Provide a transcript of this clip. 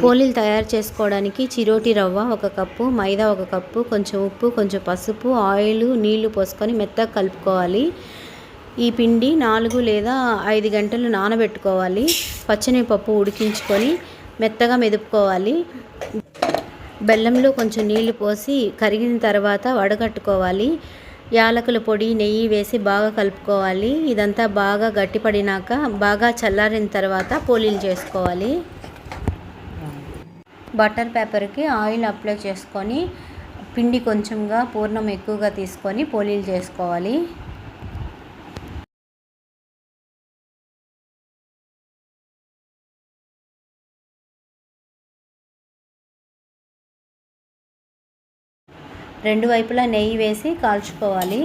పోలీలు తయారు చేసుకోవడానికి చిరోటి రవ్వ 1 కప్పు, మైదా 1 కప్పు, కొంచెం ఉప్పు, కొంచెం పసుపు, ఆయిల్, నీళ్లు పోసుకొని మెత్తగా కలుపుకోవాలి. ఈ పిండి 4 లేదా 5 గంటలు నానబెట్టుకోవాలి. పచ్చెనగపప్పు ఉడికించుకొని మెత్తగా మెదుపుకోవాలి. బెల్లంలో కొంచెం నీళ్లు పోసి కరిగిన తర్వాత వడగట్టుకోవాలి. యాలకుల పొడి, నెయ్యి వేసి బాగా కలుపుకోవాలి. ఇదంతా బాగా గట్టిపడినాక బాగా చల్లారిన తర్వాత పోలీలు చేసుకోవాలి. బటర్ పేపర్కి ఆయిల్ అప్లై చేసుకొని పిండి కొంచెంగా పూర్ణం ఎక్కువగా తీసుకొని పోలీలు చేసుకోవాలి. రెండు వైపులా నెయ్యి వేసి కాల్చుకోవాలి.